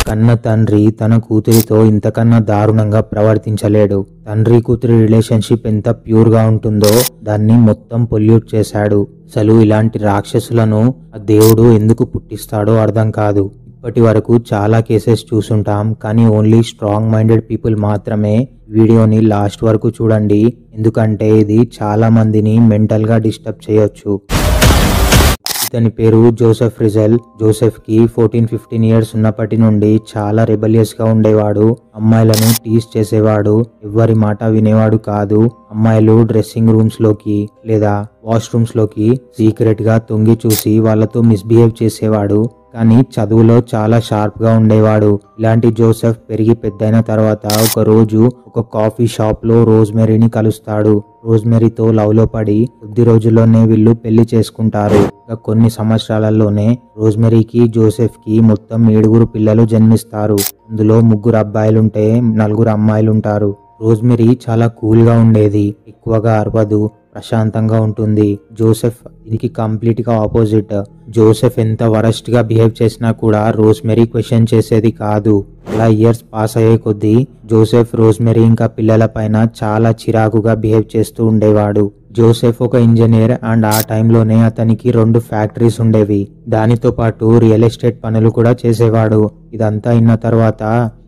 కన్న తండ్రి తన కూతురితో ఇంతకన్నా దారుణంగా ప్రవర్తించలేడు. తండ్రి కూతురి రిలేషన్షిప్ ఎంత ప్యూర్ గా ఉంటుందో దాన్ని మొత్తం పొల్యూట్ చేశాడు. అసలు ఇలాంటి రాక్షసులను ఆ దేవుడు ఎందుకు పుట్టిస్తాడో అర్థం కాదు. ఇప్పటి వరకు చాలా కేసెస్ చూసుంటాం, కానీ ఓన్లీ స్ట్రాంగ్ మైండెడ్ పీపుల్ మాత్రమే వీడియోని లాస్ట్ వరకు చూడండి, ఎందుకంటే ఇది చాలా మందిని మెంటల్ గా డిస్టర్బ్ చేయొచ్చు. ఇతని పేరు జోసెఫ్ రిజల్. జోసెఫ్ కి 14-15 ఇయర్స్ ఉన్నప్పటి నుండి చాలా రెబలియస్ గా ఉండేవాడు. అమ్మాయిలను టీస్ చేసేవాడు, ఎవ్వరి మాట వినేవాడు కాదు. అమ్మాయిలు డ్రెస్సింగ్ రూమ్స్ లోకి లేదా వాష్రూమ్స్ లోకి సీక్రెట్ గా తొంగి చూసి వాళ్ళతో మిస్బిహేవ్ చేసేవాడు. కానీ చదువులో చాలా షార్ప్ గా ఉండేవాడు. ఇలాంటి జోసెఫ్ పెరిగి పెద్దయిన తర్వాత ఒక రోజు ఒక కాఫీ షాప్ లో రోజ్మెరీని కలుస్తాడు. రోజ్మెరీతో లవ్ లో పడి కొద్ది రోజుల్లోనే వీళ్ళు పెళ్లి చేసుకుంటారు. కొన్ని సంవత్సరాలలోనే రోజ్మెరీకి జోసెఫ్ కి మొత్తం 7 పిల్లలు జన్మిస్తారు. అందులో 3 అబ్బాయిలుంటే 4 అమ్మాయిలుంటారు. రోజ్మెరీ చాలా కూల్ గా ఉండేది, ఎక్కువగా అరవదు, ప్రశాంతంగా ఉంటుంది. జోసెఫ్ దీనికి కంప్లీట్ గా ఆపోజిట్. జోసెఫ్ ఎంత వరస్ట్ గా బిహేవ్ చేసినా కూడా రోజ్మెరీ క్వశ్చన్ చేసేది కాదు. అలా ఇయర్స్ పాస్ అయ్యే కొద్దీ జోసెఫ్ రోజ్మెరీ ఇంకా పిల్లల పైన చాలా చిరాకుగా బిహేవ్ చేస్తూ ఉండేవాడు. జోసెఫ్ ఒక ఇంజనీర్ అండ్ ఆ టైంలోనే అతనికి 2 ఫ్యాక్టరీస్ ఉండేవి. దానితో పాటు రియల్ ఎస్టేట్ పనులు కూడా చేసేవాడు. ఇదంతా అయిన తర్వాత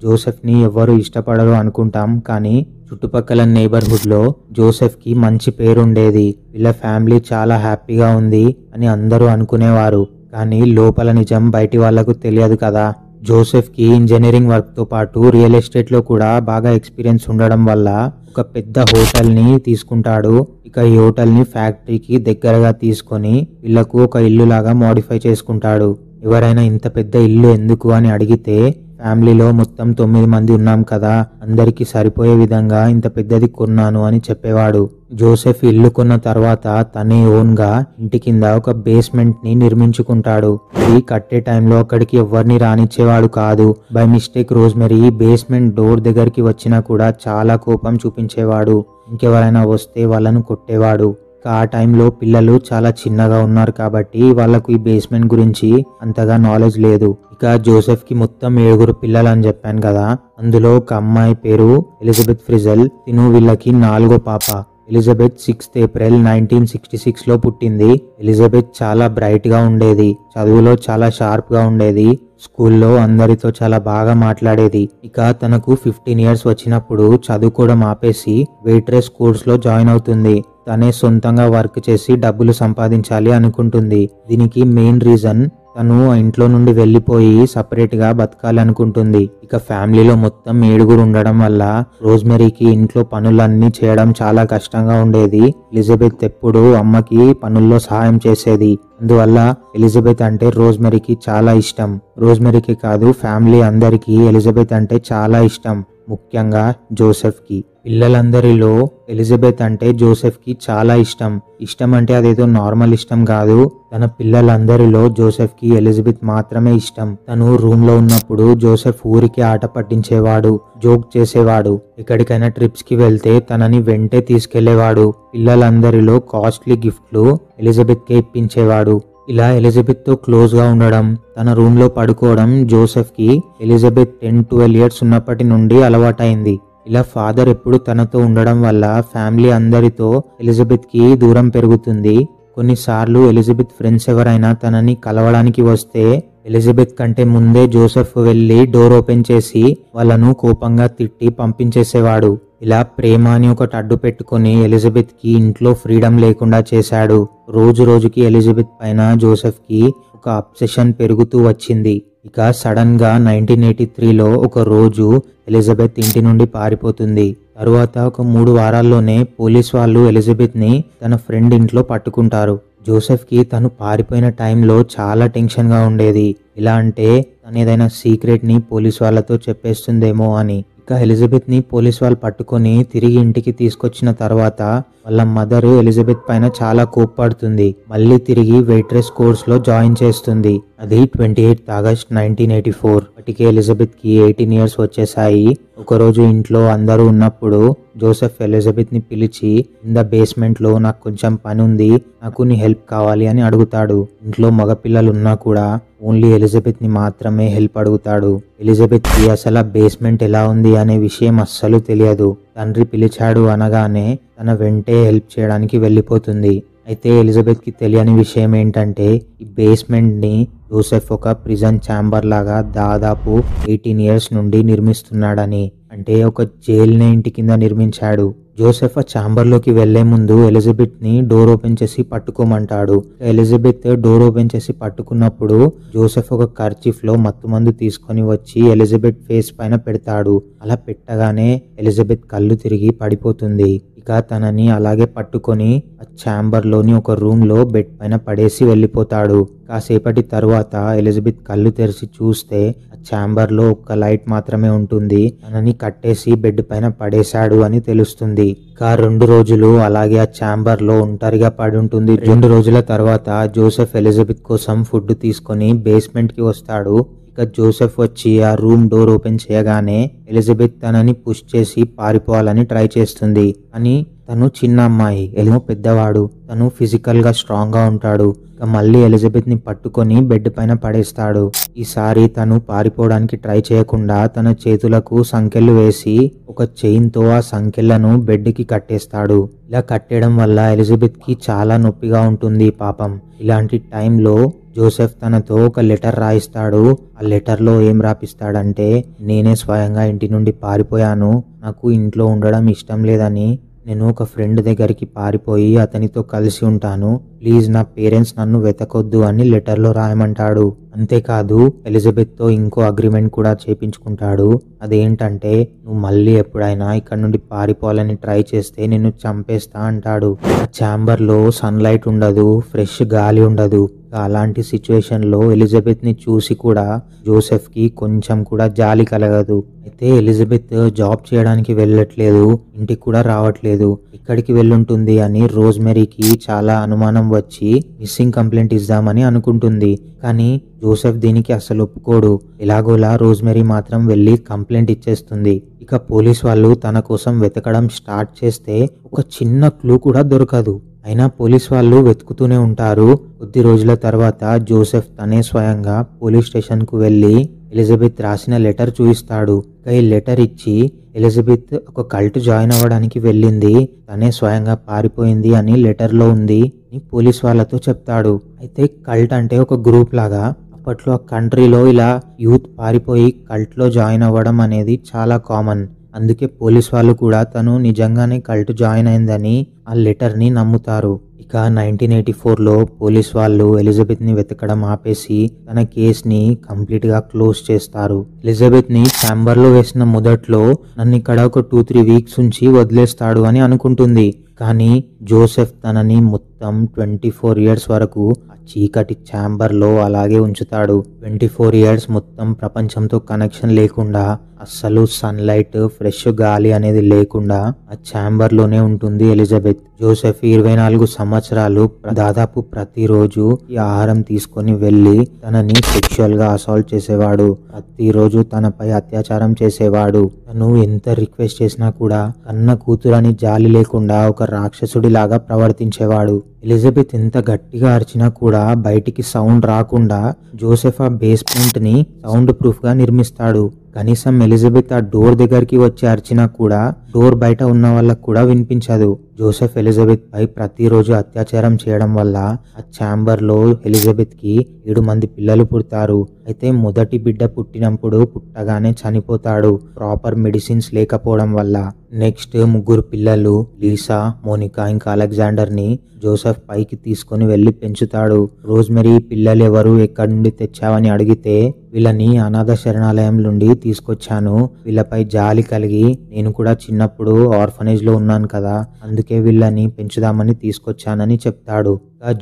జోసెఫ్ ని ఎవరు ఇష్టపడరు అనుకుంటాం, కానీ చుట్టుపక్కల నేబర్హుడ్ లో జోసెఫ్ కి మంచి పేరుండేది. వీళ్ళ ఫ్యామిలీ చాలా హ్యాపీగా ఉంది అని అందరూ అనుకునేవారు. కానీ లోపల నిజం బయటి వాళ్లకు తెలియదు కదా. జోసెఫ్ కి ఇంజనీరింగ్ వర్క్ తో పాటు రియల్ ఎస్టేట్ లో కూడా బాగా ఎక్స్పీరియన్స్ ఉండడం వల్ల ఒక పెద్ద హోటల్ ని తీసుకుంటాడు. ఇక ఈ హోటల్ ని ఫ్యాక్టరీకి దగ్గరగా తీసుకొని వీళ్లకు ఒక ఇల్లు లాగా మోడిఫై చేసుకుంటాడు. ఎవరైనా ఇంత పెద్ద ఇల్లు ఎందుకు అని అడిగితే ఫ్యామిలీలో మొత్తం 9 మంది ఉన్నాం కదా, అందరికి సరిపోయే విధంగా ఇంత పెద్దది కొన్నాను అని చెప్పేవాడు. జోసెఫ్ ఇల్లు కొన్న తర్వాత తనే ఓన్ గా ఇంటి కింద ఒక బేస్మెంట్ ని నిర్మించుకుంటాడు. ఇది కట్టే టైంలో అక్కడికి ఎవరిని రానిచ్చేవాడు కాదు. By mistake rosemary basement door దగ్గరికి వచ్చినా కూడా చాలా కోపం చూపించేవాడు. ఇంకెవరైనా వస్తే వాళ్ళను కొట్టేవాడు. ఆ టైంలో పిల్లలు చాలా చిన్నగా ఉన్నారు కాబట్టి వాళ్లకు ఈ బేస్మెంట్ గురించి అంతగా నాలెడ్జ్ లేదు. ఇక జోసెఫ్ కి మొత్తం 7 పిల్లలు అని చెప్పాను కదా, అందులో ఒక అమ్మాయి పేరు ఎలిజబెత్ ఫ్రిజల్. తిను వీళ్ళకి 4వ పాప. ఎలిజబెత్ 6th April 1966 లో పుట్టింది. ఎలిజబెత్ చాలా బ్రైట్ గా ఉండేది, చదువులో చాలా షార్ప్ గా ఉండేది, స్కూల్లో అందరితో చాలా బాగా మాట్లాడేది. ఇక తనకు 15 ఇయర్స్ వచ్చినప్పుడు చదువుకోవడం ఆపేసి వెయిట్రెస్ కోర్స్ లో జాయిన్ అవుతుంది. తనే సొంతంగా వర్క్ చేసి డబ్బులు సంపాదించాలి అనుకుంటుంది. దీనికి మెయిన్ రీజన్ తను ఇంట్లో నుండి వెళ్లిపోయి సపరేట్ గా బతకాలి అనుకుంటుంది. ఇక ఫ్యామిలీలో మొత్తం 7 ఉండడం వల్ల రోజ్మెరీకి ఇంట్లో పనులన్నీ చేయడం చాలా కష్టంగా ఉండేది. ఎలిజబెత్ ఎప్పుడు అమ్మకి పనుల్లో సహాయం చేసేది. అందువల్ల ఎలిజబెత్ అంటే రోజ్మెరీకి చాలా ఇష్టం. రోజ్మెరీకి కాదు, ఫ్యామిలీ అందరికీ ఎలిజబెత్ అంటే చాలా ఇష్టం, ముఖ్యంగా జోసెఫ్ కి. పిల్లలందరిలో ఎలిజబెత్ అంటే జోసెఫ్ కి చాలా ఇష్టం. ఇష్టం అంటే అదేదో నార్మల్ ఇష్టం కాదు. తన పిల్లలందరిలో జోసెఫ్ కి ఎలిజబెత్ మాత్రమే ఇష్టం. తను రూమ్ లో ఉన్నప్పుడు జోసెఫ్ ఊరికి ఆట పట్టించేవాడు, జోక్ చేసేవాడు. ఎక్కడికైనా ట్రిప్స్ కి వెళ్తే తనని వెంటే తీసుకెళ్లేవాడు. పిల్లలందరిలో కాస్ట్లీ గిఫ్ట్లు ఎలిజబెత్ కే ఇప్పించేవాడు. ఇలా ఎలిజబెత్ తో క్లోజ్ గా ఉండడం, తన రూమ్ లో పడుకోవడం జోసెఫ్ కి ఎలిజబెత్ 10-12 ఇయర్స్ ఉన్నప్పటి నుండి అలవాటైంది. ఇలా ఫాదర్ ఎప్పుడు తనతో ఉండడం వల్ల ఫ్యామిలీ అందరితో ఎలిజబెత్ కి దూరం పెరుగుతుంది. కొన్నిసార్లు ఎలిజబెత్ ఫ్రెండ్స్ ఎవరైనా తనని కలవడానికి వస్తే ఎలిజబెత్ కంటే ముందే జోసెఫ్ వెళ్లి డోర్ ఓపెన్ చేసి వాళ్ళను కోపంగా తిట్టి పంపించేసేవాడు. ఇలా ప్రేమ అని ఒకటి అడ్డు పెట్టుకుని ఎలిజబెత్ కి ఇంట్లో ఫ్రీడమ్ లేకుండా చేశాడు. రోజు రోజుకి ఎలిజబెత్ పైన జోసెఫ్ కి ఒక అబ్సెషన్ పెరుగుతూ వచ్చింది. ఇక సడన్ గా 1983లో ఒక రోజు ఎలిజబెత్ ఇంటి నుండి పారిపోతుంది. తరువాత ఒక 3 వారాల్లోనే పోలీస్ వాళ్ళు ఎలిజబెత్ ని తన ఫ్రెండ్ ఇంట్లో పట్టుకుంటారు. జోసెఫ్ కి తను పారిపోయిన టైంలో చాలా టెన్షన్ గా ఉండేది. ఇలా అంటే తను ఏదైనా సీక్రెట్ ని పోలీస్ వాళ్ళతో చెప్పేస్తుందేమో అని. ఇక ఎలిజబెత్ ని పోలీస్ వాళ్ళు పట్టుకొని తిరిగి ఇంటికి తీసుకొచ్చిన తర్వాత వాళ్ళ మదర్ ఎలిజబెత్ పైన చాలా కోప్పడుతుంది. మళ్ళీ తిరిగి వెయిట్రెస్ కోర్స్ లో జాయిన్ చేస్తుంది. అది 28 ఆగస్ట్ 1984. అప్పటికే ఎలిజబెత్ కి 18 ఇయర్స్ వచ్చేసాయి. ఒకరోజు ఇంట్లో అందరూ ఉన్నప్పుడు జోసెఫ్ ఎలిజబెత్ ని పిలిచి కింద బేస్మెంట్ లో నాకు కొంచెం పని ఉంది, నాకు నీ హెల్ప్ కావాలి అని అడుగుతాడు. ఇంట్లో మగపిల్లలు ఉన్నా కూడా ఓన్లీ ఎలిజబెత్ ని మాత్రమే హెల్ప్ అడుగుతాడు. ఎలిజబెత్ కి అసలు బేస్మెంట్ ఎలా ఉంది అనే విషయం అస్సలు తెలియదు. తండ్రి పిలిచాడు అనగానే తన వెంటే హెల్ప్ చేయడానికి వెళ్ళిపోతుంది. అయితే ఎలిజబెత్ కి తెలియని విషయం ఏంటంటే ఈ బేస్మెంట్ ని జోసెఫ్ ఒక ప్రిజన్ ఛాంబర్ లాగా దాదాపు 18 ఇయర్స్ నుండి నిర్మిస్తున్నాడని. అంటే ఒక జైల్నే ఇంటి కింద నిర్మించాడు. జోసెఫ్ ఆ ఛాంబర్ లోకి వెళ్లే ముందు ఎలిజబెత్ ని డోర్ ఓపెన్ చేసి పట్టుకోమంటాడు. ఎలిజబెత్ డోర్ ఓపెన్ చేసి పట్టుకున్నప్పుడు జోసెఫ్ ఒక కర్చీఫ్ లో మత్తుమందు తీసుకొని వచ్చి ఎలిజబెత్ ఫేస్ పైన పెడతాడు. అలా పెట్టగానే ఎలిజబెత్ కళ్ళు తిరిగి పడిపోతుంది. ఇక తనని అలాగే పట్టుకొని ఆ ఛాంబర్ లోని ఒక రూమ్ లో బెడ్ పైన పడేసి వెళ్ళిపోతాడు. కాసేపటి తరువాత ఎలిజబెత్ కళ్ళు తెరిచి చూస్తే ఆ ఛాంబర్ లో ఒక్క లైట్ మాత్రమే ఉంటుంది. తనని కట్టేసి బెడ్ పైన పడేశాడు అని తెలుస్తుంది. ఇక 2 రోజులు అలాగే ఆ ఛాంబర్ లో ఒంటరిగా పడి ఉంటుంది. 2 రోజుల తర్వాత జోసెఫ్ ఎలిజబెత్ కోసం ఫుడ్ తీసుకొని బేస్మెంట్ కి వస్తాడు. ఇక జోసెఫ్ వచ్చి ఆ రూమ్ డోర్ ఓపెన్ చేయగానే ఎలిజబెత్ తనని పుష్ చేసి పారిపోవాలని ట్రై చేస్తుంది. అని తను చిన్న అమ్మాయి, ఏమో పెద్దవాడు. తను ఫిజికల్ గా స్ట్రాంగ్ గా ఉంటాడు. ఇక మళ్ళీ ఎలిజబెత్ ని పట్టుకొని బెడ్ పైన పడేస్తాడు. ఈసారి తను పారిపోవడానికి ట్రై చేయకుండా తన చేతులకు సంకెళ్ళు వేసి ఒక చైన్ తో ఆ సంకెళ్లను బెడ్ కి కట్టేస్తాడు. ఇలా కట్టేయడం వల్ల ఎలిజబెత్ కి చాలా నొప్పిగా ఉంటుంది పాపం. ఇలాంటి టైంలో జోసెఫ్ తనతో ఒక లెటర్ రాయిస్తాడు. ఆ లెటర్ లో ఏం రాపిస్తాడంటే, నేనే స్వయంగా ఇంటి నుండి పారిపోయాను, నాకు ఇంట్లో ఉండడం ఇష్టం లేదని, నేను ఒక ఫ్రెండ్ దగ్గరికి పారిపోయి అతనితో కలిసి ఉంటాను, ప్లీజ్ నా పేరెంట్స్ నన్ను వెతకొద్దు అని లెటర్లో రాయమంటాడు. అంతేకాదు ఎలిజబెత్ తో ఇంకో అగ్రిమెంట్ కూడా చేపించుకుంటాడు. అదేంటంటే, నువ్వు మళ్ళీ ఎప్పుడైనా ఇక్కడ నుండి పారిపోవాలని ట్రై చేస్తే నిన్ను చంపేస్తా అంటాడు. ఛాంబర్ లో సన్లైట్ ఉండదు, ఫ్రెష్ గాలి ఉండదు. అలాంటి సిచ్యువేషన్ లో ఎలిజబెత్ ని చూసి కూడా జోసెఫ్ కి కొంచెం కూడా జాలి కలగదు. అయితే ఎలిజబెత్ జాబ్ చేయడానికి వెళ్ళట్లేదు, ఇంటికి కూడా రావట్లేదు. ఇక్కడికి వెళ్ళుంటుంది అని రోజ్మెరీకి చాలా అనుమానం వచ్చి మిస్సింగ్ కంప్లైంట్ ఇద్దామని అనుకుంటుంది. కానీ జోసెఫ్ దీనికి అసలు ఒప్పుకోడు. ఎలాగోలా రోజ్మెరీ మాత్రం వెళ్ళి కంప్లైంట్ ఇచ్చేస్తుంది. ఇక పోలీస్ వాళ్ళు తన కోసం వెతకడం స్టార్ట్ చేస్తే ఒక చిన్న క్లూ కూడా దొరకదు. అయినా పోలీస్ వాళ్ళు వెతుకుతూనే ఉంటారు. కొద్ది రోజుల తర్వాత జోసెఫ్ తనే స్వయంగా పోలీస్ స్టేషన్ కు వెళ్లి ఎలిజబెత్ రాసిన లెటర్ చూపిస్తాడు. ఈ లెటర్ ఇచ్చి ఎలిజబెత్ ఒక కల్ట్ జాయిన్ అవ్వడానికి వెళ్ళింది, తనే స్వయంగా పారిపోయింది అని లెటర్ లో ఉంది అని పోలీస్ వాళ్ళతో చెప్తాడు. అయితే కల్ట్ అంటే ఒక గ్రూప్ లాగా. అప్పట్లో ఆ కంట్రీలో ఇలా యూత్ పారిపోయి కల్ట్ లో జాయిన్ అవ్వడం అనేది చాలా కామన్. అందుకే పోలీస్ వాళ్ళు కూడా తను నిజంగానే కల్ట్ జాయిన్ అయిందని ఆ లెటర్ ని నమ్ముతారు. ఇక 1984లో పోలీస్ వాళ్ళు ఎలిజబెత్ ని వెతకడం ఆపేసి తన కేస్ ని కంప్లీట్ గా క్లోజ్ చేస్తారు. ఎలిజబెత్ ని ఛాంబర్ లో వేసిన మొదట్లో నన్ను ఇక్కడ ఒక 2-3 వీక్స్ ఉంచి వదిలేస్తాడు అని అనుకుంటుంది. కానీ జోసెఫ్ తనని మొత్తం 24 ఇయర్స్ వరకు ఆ చీకటి ఛాంబర్ లో అలాగే ఉంచుతాడు. 24 ఇయర్స్ మొత్తం ప్రపంచంతో కనెక్షన్ లేకుండా, అస్సలు సన్లైట్ ఫ్రెష్ గాలి అనేది లేకుండా ఆ ఛాంబర్ లోనే ఉంటుంది ఎలిజబెత్. జోసెఫ్ 24 సంవత్సరాలు దాదాపు ప్రతిరోజు ఈ ఆహారం తీసుకొని వెళ్లి తనని సెక్షువల్ గా అసాల్ట్ చేసేవాడు. ప్రతిరోజు తనపై అత్యాచారం చేసేవాడు. తను ఎంత రిక్వెస్ట్ చేసినా కూడా కన్న కూతురని జాలి లేకుండా ఒక రాక్షసుడి లాగా ప్రవర్తించేవాడు. ఎలిజబెత్ ఎంత గట్టిగా అరిచినా కూడా బయటికి సౌండ్ రాకుండా జోసెఫ్ ఆ బేస్మెంట్ ని సౌండ్ ప్రూఫ్ గా నిర్మిస్తాడు. కనీసం ఎలిజబెత్ ఆ డోర్ దగ్గరికి వచ్చి అరిచినా కూడా డోర్ బయట ఉన్న వాళ్ళకు కూడా వినిపించదు. జోసెఫ్ ఎలిజబెత్ పై ప్రతిరోజు అత్యాచారం చేయడం వల్ల ఆ ఛాంబర్ లో ఎలిజబెత్ కి 7 మంది పిల్లలు పుడతారు. అయితే మొదటి బిడ్డ పుట్టగానే చనిపోతాడు, ప్రాపర్ మెడిసిన్స్ లేకపోవడం వల్ల. నెక్స్ట్ 3 పిల్లలు, లీసా, మోనికా ఇంకా అలెగ్జాండర్ ని జోసెఫ్ పైకి తీసుకొని వెళ్లి పెంచుతాడు. రోజ్మెరీ పిల్లలు ఎవరు, ఎక్కడి నుండి తెచ్చావని అడిగితే వీళ్ళని అనాథ శరణాలయం నుండి తీసుకొచ్చాను. వీళ్ళపై జాలి కలిగి నేను కూడా చిన్నప్పుడు ఆర్ఫనేజ్ లో ఉన్నాను కదా, అందుకే వీళ్ళని పెంచుదామని తీసుకొచ్చానని చెప్తాడు.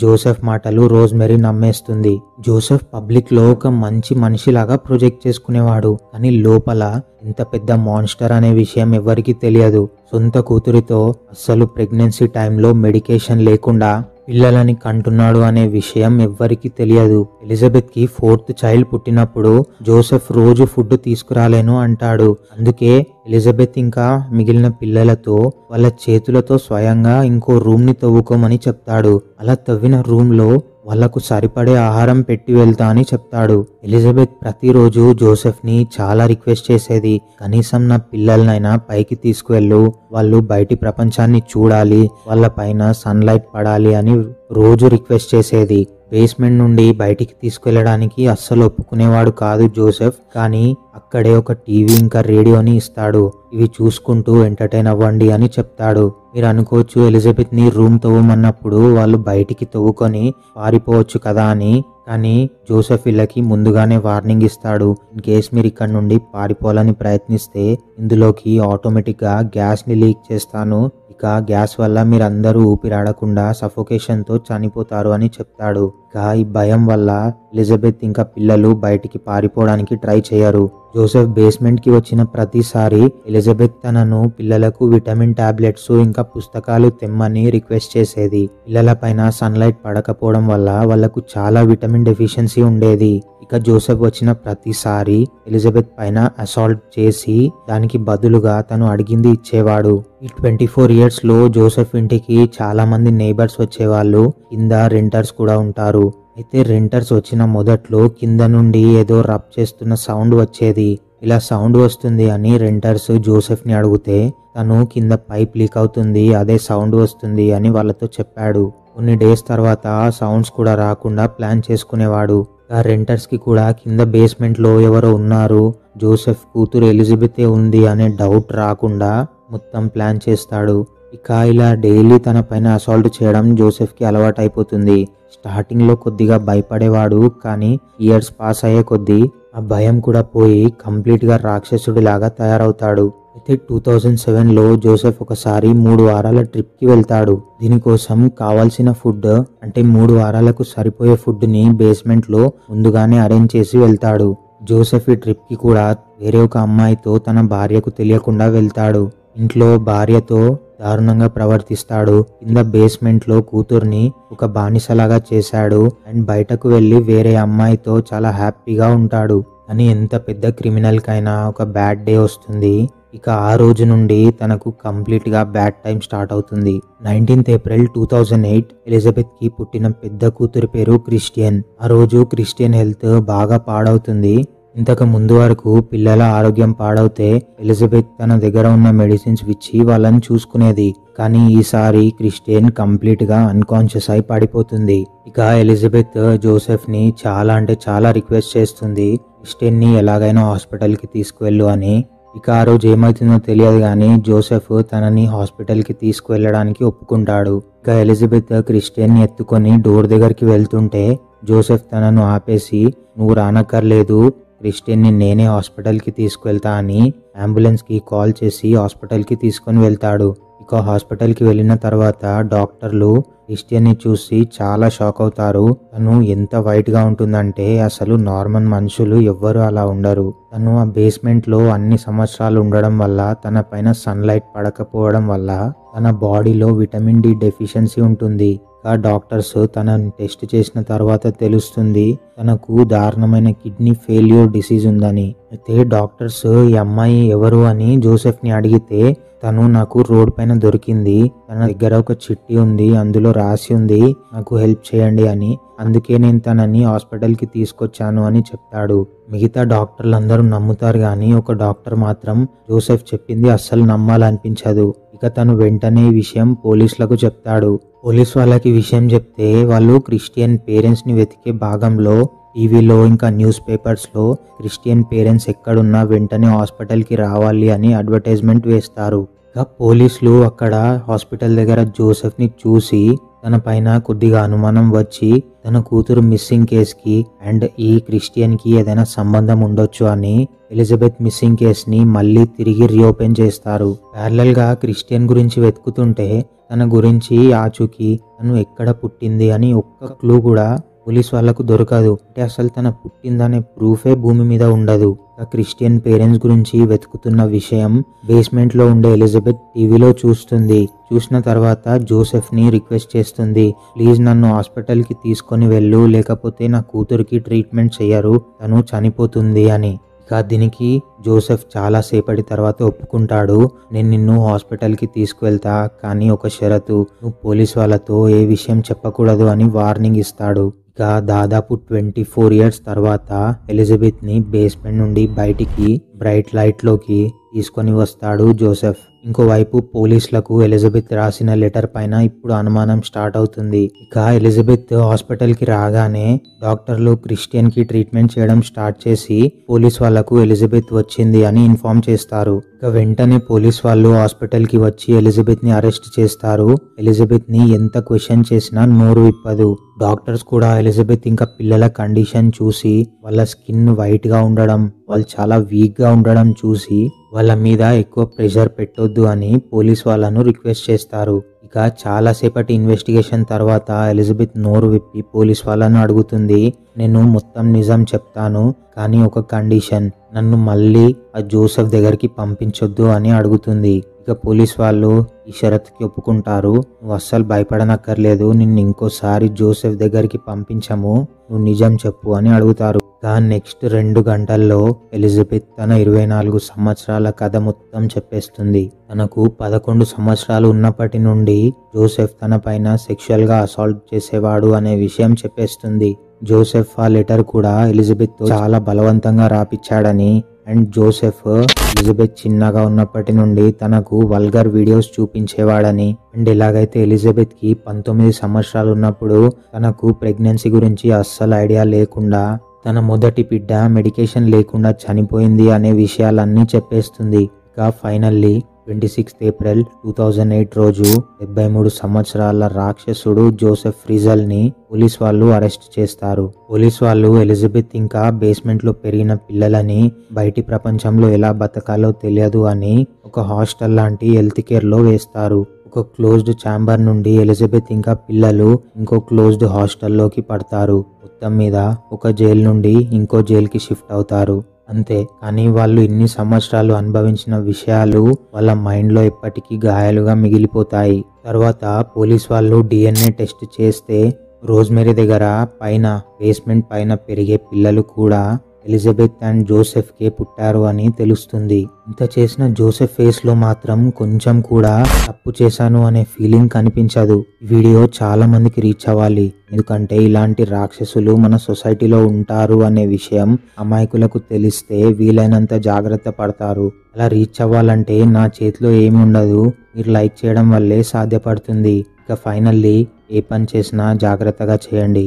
జోసెఫ్ మాటలు రోజ్మెరీ నమ్మేస్తుంది. జోసెఫ్ పబ్లిక్ లో ఒక మంచి మనిషిలాగా ప్రొజెక్ట్ చేసుకునేవాడు, కానీ లోపల ఇంత పెద్ద మాన్స్టర్ అనే విషయం ఎవరికీ తెలియదు. సొంత కూతురితో అస్సలు ప్రెగ్నెన్సీ టైంలో మెడికేషన్ లేకుండా పిల్లలని కంటున్నాడు అనే విషయం ఎవ్వరికీ తెలియదు. ఎలిజబెత్ కి 4th చైల్డ్ పుట్టినప్పుడు జోసెఫ్ రోజు ఫుడ్ తీసుకురాలేను అంటాడు. అందుకే ఎలిజబెత్ ఇంకా మిగిలిన పిల్లలతో వాళ్ళ చేతులతో స్వయంగా ఇంకో రూమ్ ని తవ్వుకోమని చెప్తాడు. అలా తవ్విన రూమ్ లో వాళ్లకు సరిపడే ఆహారం పెట్టి వెళ్తా అని చెప్తాడు. ఎలిజబెత్ ప్రతిరోజు జోసెఫ్ ని చాలా రిక్వెస్ట్ చేసేది, కనీసం నా పిల్లలనైనా పైకి తీసుకువెళ్ళు, వాళ్ళు బయటి ప్రపంచాన్ని చూడాలి, వాళ్ళ పైన సన్లైట్ పడాలి అని రోజు రిక్వెస్ట్ చేసేది. బేస్మెంట్ నుండి బయటికి తీసుకెళ్లడానికి అస్సలు ఒప్పుకునేవాడు కాదు జోసెఫ్, కానీ అక్కడే ఒక టీవీ ఇంకా రేడియోని ఇస్తాడు. ఇవి చూసుకుంటూ ఎంటర్టైన్ అవ్వండి అని చెప్తాడు. మీరు అనుకోవచ్చు ఎలిజబెత్ ని రూమ్ తవ్వమన్నప్పుడు వాళ్ళు బయటికి తవ్వుకొని పారిపోవచ్చు కదా అని, కానీ జోసెఫ్ వీళ్ళకి ముందుగానే వార్నింగ్ ఇస్తాడు. ఇన్ కేస్ మీరు ఇక్కడ నుండి పారిపోవాలని ప్రయత్నిస్తే ఇందులోకి ఆటోమేటిక్ గా గ్యాస్ ని లీక్ చేస్తాను, ఇక గ్యాస్ వల్ల మీరందరూ ఊపిరాడకుండా సఫోకేషన్ తో చనిపోతారు అని చెప్తాడు. ఇక ఈ భయం వల్ల ఎలిజబెత్ ఇంకా పిల్లలు బయటికి పారిపోవడానికి ట్రై చేయరు. జోసెఫ్ బేస్మెంట్ కి వచ్చిన ప్రతిసారి ఎలిజబెత్ తనను పిల్లలకు విటమిన్ టాబ్లెట్స్ ఇంకా పుస్తకాలు తెమ్మని రిక్వెస్ట్ చేసేది. పిల్లల పైన సన్లైట్ పడకపోవడం వల్ల వాళ్లకు చాలా విటమిన్ డెఫిషియన్సీ ఉండేది. ఇక జోసెఫ్ వచ్చిన ప్రతిసారి ఎలిజబెత్ పైన అసాల్ట్ చేసి దానికి బదులుగా తను అడిగింది ఇచ్చేవాడు. ఈ 24 years లో జోసెఫ్ ఇంటికి చాలా మంది నేబర్స్ వచ్చేవాళ్ళు, కింద రెంటర్స్ కూడా ఉంటారు. అయితే రెంటర్స్ వచ్చిన మొదట్లో కింద నుండి ఏదో రబ్ చేస్తున్న సౌండ్ వచ్చేది. ఇలా సౌండ్ వస్తుంది అని రెంటర్స్ జోసెఫ్ ని అడిగితే తను కింద పైప్ లీక్ అవుతుంది, అదే సౌండ్ వస్తుంది అని వాళ్ళతో చెప్పాడు. కొన్ని డేస్ తర్వాత సౌండ్స్ కూడా రాకుండా ప్లాన్ చేసుకునేవాడు. ఆ రెంటర్స్ కి కూడా కింద బేస్మెంట్ లో ఎవరో ఉన్నారు, జోసెఫ్ కూతురు ఎలిజబెతే ఉంది అనే డౌట్ రాకుండా మొత్తం ప్లాన్ చేస్తాడు. ఇక ఇలా డైలీ తన పైన అసాల్ట్ చేయడం జోసెఫ్ కి అలవాటు అయిపోతుంది. స్టార్టింగ్ లో కొద్దిగా భయపడేవాడు, కానీ ఇయర్స్ పాస్ అయ్యే కొద్దీ ఆ భయం కూడా పోయి కంప్లీట్ గా రాక్షసుడి లాగా తయారవుతాడు. అయితే 2007లో జోసెఫ్ ఒకసారి 3 వారాల ట్రిప్ కి వెళ్తాడు. దీనికోసం కావాల్సిన ఫుడ్ అంటే 3 వారాలకు సరిపోయే ఫుడ్ ని బేస్మెంట్ లో ముందుగానే అరేంజ్ చేసి వెళ్తాడు. జోసెఫ్ ఈ ట్రిప్ కి కూడా వేరే ఒక అమ్మాయితో తన భార్యకు తెలియకుండా వెళ్తాడు. ఇంట్లో భార్యతో దారుణంగా ప్రవర్తిస్తాడు. కింద బేస్మెంట్ లో కూతుర్ని ఒక బానిసలాగా చేశాడు అండ్ బయటకు వెళ్లి వేరే అమ్మాయితో చాలా హ్యాపీగా ఉంటాడు. కానీ ఎంత పెద్ద క్రిమినల్ కైనా ఒక బ్యాడ్ డే వస్తుంది. ఇక ఆ రోజు నుండి తనకు కంప్లీట్ గా బ్యాడ్ టైం స్టార్ట్ అవుతుంది. 19th April 2008 ఎలిజబెత్ కి పుట్టిన పెద్ద కూతురి పేరు క్రిస్టియన్. ఆ రోజు క్రిస్టియన్ హెల్త్ బాగా పాడవుతుంది. ఇంతకు ముందు వరకు పిల్లల ఆరోగ్యం పాడవుతే ఎలిజబెత్ తన దగ్గర ఉన్న మెడిసిన్స్ ఇచ్చి వాళ్ళని చూసుకునేది, కానీ ఈసారి క్రిస్టియన్ కంప్లీట్ గా అన్కాన్షియస్ అయి పడిపోతుంది. ఇక ఎలిజబెత్ జోసెఫ్ ని చాలా అంటే చాలా రిక్వెస్ట్ చేస్తుంది, క్రిస్టియన్ ని ఎలాగైనా హాస్పిటల్ కి తీసుకువెళ్ళు అని. ఇక ఆ రోజు ఏమవుతుందో తెలియదు కానీ జోసెఫ్ తనని హాస్పిటల్ కి తీసుకువెళ్ళడానికి ఒప్పుకుంటాడు. ఇక ఎలిజబెత్ క్రిస్టియన్ ని ఎత్తుకొని డోర్ దగ్గరికి వెళ్తుంటే జోసెఫ్ తనను ఆపేసి, నువ్వు రానక్కర్లేదు, క్రిస్టియన్ ని నేనే హాస్పిటల్ కి తీసుకువెళ్తా అని అంబులెన్స్ కి కాల్ చేసి హాస్పిటల్ కి తీసుకొని వెళ్తాడు. ఇక హాస్పిటల్ కి వెళ్ళిన తర్వాత డాక్టర్లు క్రిస్టియన్ ని చూసి చాలా షాక్ అవుతారు. తను ఎంత వైట్ గా ఉంటుందంటే అసలు నార్మల్ మనుషులు ఎవ్వరు అలా ఉండరు. తను ఆ బేస్మెంట్ లో అన్ని సంవత్సరాలు ఉండడం వల్ల, తన పైన సన్లైట్ పడకపోవడం వల్ల తన బాడీలో విటమిన్ డి డెఫిషియన్సీ ఉంటుంది. డాక్టర్స్ తనని టెస్ట్ చేసిన తర్వాత తెలుస్తుంది తనకు దారుణమైన కిడ్నీ ఫెయిల్యూర్ డిసీజ్ ఉందని. అయితే డాక్టర్స్ ఈ అమ్మాయి ఎవరు అని జోసెఫ్ ని అడిగితే తను నాకు రోడ్ పైన దొరికింది, తన దగ్గర ఒక చిట్టి ఉంది, అందులో రాసి ఉంది నాకు హెల్ప్ చేయండి అని, అందుకే నేను తనని హాస్పిటల్ కి తీసుకొచ్చాను అని చెప్తాడు. మిగతా డాక్టర్లు అందరూ నమ్ముతారు కానీ ఒక డాక్టర్ మాత్రం జోసెఫ్ చెప్పింది అస్సలు నమ్మాలనిపించదు. ఇక తను వెంటనే ఈ విషయం పోలీసులకు చెప్తాడు. పోలీస్ వాళ్ళకి విషయం చెప్తే వాళ్ళు క్రిస్టియన్ పేరెంట్స్ ని వెతికే భాగంలో టీవీలో ఇంకా న్యూస్ పేపర్స్ లో క్రిస్టియన్ పేరెంట్స్ ఎక్కడున్నా వెంటనే హాస్పిటల్ కి రావాలి అని అడ్వర్టైజ్మెంట్ వేస్తారు. ఇక పోలీసులు అక్కడ హాస్పిటల్ దగ్గర జోసెఫ్ ని చూసి తన పైన కొద్దిగా అనుమానం వచ్చి తన కూతురు మిస్సింగ్ కేసుకి అండ్ ఈ క్రిస్టియన్ కి ఏదైనా సంబంధం ఉండొచ్చు అని ఎలిజబెత్ మిస్సింగ్ కేసుని మళ్ళీ తిరిగి రీఓపెన్ చేస్తారు. ప్యారలల్ గా క్రిస్టియన్ గురించి వెతుకుతుంటే తన గురించి ఆచూకీ తను ఎక్కడ పుట్టింది అని ఒక్క క్లూ కూడా పోలీస్ వాళ్లకు దొరకదు. అంటే అసలు తన పుట్టిందనే ప్రూఫే భూమి మీద ఉండదు. క్రిస్టియన్ పేరెంట్స్ గురించి వెతుకుతున్న విషయం బేస్మెంట్ లో ఉండే ఎలిజబెత్ టీవీలో చూస్తుంది. చూసిన తర్వాత జోసెఫ్ ని రిక్వెస్ట్ చేస్తుంది, ప్లీజ్ నన్ను హాస్పిటల్ కి తీసుకొని వెళ్ళు, లేకపోతే నా కూతురికి ట్రీట్మెంట్ చెయ్యరు, తను చనిపోతుంది అని. ఇక దీనికి జోసెఫ్ చాలా సేపటి తర్వాత ఒప్పుకుంటాడు. నేను నిన్ను హాస్పిటల్కి తీసుకువెళ్తా, కానీ ఒక షరతు, నువ్వు పోలీస్ వాళ్ళతో ఏ విషయం చెప్పకూడదు అని వార్నింగ్ ఇస్తాడు. ఇక దాదాపు 24 ఇయర్స్ తర్వాత ఎలిజబెత్ ని బేస్మెంట్ నుండి బయటికి బ్రైట్ లైట్ లోకి తీసుకొని వస్తాడు జోసెఫ్. ఇంకోవైపు పోలీసులకు ఎలిజబెత్ రాసిన లెటర్ పైన ఇప్పుడు అనుమానం స్టార్ట్ అవుతుంది. ఇక ఎలిజబెత్ హాస్పిటల్ కి రాగానే డాక్టర్లు క్రిస్టియన్ కి ట్రీట్మెంట్ చేయడం స్టార్ట్ చేసి పోలీస్ వాళ్లకు ఎలిజబెత్ వచ్చింది అని ఇన్ఫార్మ్ చేస్తారు. ఇక వెంటనే పోలీస్ వాళ్ళు హాస్పిటల్ కి వచ్చి ఎలిజబెత్ ని అరెస్ట్ చేస్తారు. ఎలిజబెత్ ని ఎంత క్వశ్చన్ చేసినా నోరు విప్పదు. డాక్టర్స్ కూడా ఎలిజబెత్ ఇంకా పిల్లల కండిషన్ చూసి, వాళ్ళ స్కిన్ వైట్ గా ఉండడం, వాళ్ళు చాలా వీక్ గా ఉండడం చూసి వాళ్ళ మీద ఎక్కువ ప్రెషర్ పెట్టొద్దు అని పోలీస్ వాళ్ళను రిక్వెస్ట్ చేస్తారు. ఇక చాలా సేపటి ఇన్వెస్టిగేషన్ తర్వాత ఎలిజబెత్ నోరు విప్పి పోలీస్ వాళ్ళను అడుగుతుంది, నేను మొత్తం నిజం చెప్తాను, కానీ ఒక కండిషన్, నన్ను మళ్ళీ ఆ జోసెఫ్ దగ్గరికి పంపించొద్దు అని అడుగుతుంది. ఇక పోలీస్ వాళ్ళు ఈ షరతుకి ఒప్పుకుంటారు. నువ్వు అస్సలు భయపడనక్కర్లేదు, నిన్ను ఇంకోసారి జోసెఫ్ దగ్గరికి పంపించము, నువ్వు నిజం చెప్పు అని అడుగుతారు. నెక్స్ట్ 2 గంటల్లో ఎలిజబెత్ తన 24 సంవత్సరాల కథ మొత్తం చెప్పేస్తుంది. తనకు 11 సంవత్సరాలు ఉన్నప్పటి నుండి జోసెఫ్ తన పైన సెక్షువల్ గా అసాల్ట్ చేసేవాడు అనే విషయం చెప్పేస్తుంది. జోసెఫ్ ఆ లెటర్ కూడా ఎలిజబెత్ చాలా బలవంతంగా రాపిచ్చాడని అండ్ జోసెఫ్ ఎలిజబెత్ చిన్నగా ఉన్నప్పటి నుండి తనకు వల్గర్ వీడియోస్ చూపించేవాడని అండ్ ఎలాగైతే ఎలిజబెత్ కి 19 సంవత్సరాలు ఉన్నప్పుడు తనకు ప్రెగ్నెన్సీ గురించి అస్సలు ఐడియా లేకుండా తన మొదటి బిడ్డ మెడికేషన్ లేకుండా చనిపోయింది అనే విషయాలన్నీ చెప్పేస్తుంది. ఇక ఫైనల్లీ 26 ఏప్రిల్ 2008 రోజు 73 సంవత్సరాల రాక్షసుడు జోసెఫ్ ఫ్రిజల్ ని పోలీస్ వాళ్ళు అరెస్ట్ చేస్తారు. పోలీస్ వాళ్ళు ఎలిజబెత్ ఇంకా బేస్మెంట్ లో పెరిగిన పిల్లలని బయటి ప్రపంచంలో ఎలా బతకాలో తెలియదు అని ఒక హాస్టల్ లాంటి హెల్త్ కేర్ లో వేస్తారు. ఒక క్లోజ్డ్ ఛాంబర్ నుండి ఎలిజబెత్ ఇంకా పిల్లలు ఇంకో క్లోజ్డ్ హాస్టల్లోకి పడతారు. మొత్తం మీద ఒక జైలు నుండి ఇంకో జైలుకి షిఫ్ట్ అవుతారు అంతే. కానీ వాళ్ళు ఇన్ని సంవత్సరాలు అనుభవించిన విషయాలు వాళ్ళ మైండ్ లో ఎప్పటికీ గాయాలుగా మిగిలిపోతాయి. తర్వాత పోలీస్ వాళ్ళు DNA టెస్ట్ చేస్తే రోజ్మెరీ దగ్గర పైన బేస్మెంట్ పైన పెరిగే పిల్లలు కూడా ఎలిజబెత్ అండ్ జోసెఫ్ కే పుట్టారు అని తెలుస్తుంది. ఇంత చేసిన జోసెఫ్ ఫేస్ లో మాత్రం కొంచెం కూడా తప్పు చేశాను అనే ఫీలింగ్ కనిపించదు. ఈ వీడియో చాలా మందికి రీచ్ అవ్వాలి, ఎందుకంటే ఇలాంటి రాక్షసులు మన సొసైటీలో ఉంటారు అనే విషయం అమాయకులకు తెలిస్తే వీలైనంత జాగ్రత్త పడతారు. అలా రీచ్ అవ్వాలంటే నా చేతిలో ఏమి ఉండదు, మీరు లైక్ చేయడం వల్లే సాధ్యపడుతుంది. ఇక ఫైనల్లీ ఏ పని చేసినా జాగ్రత్తగా చేయండి.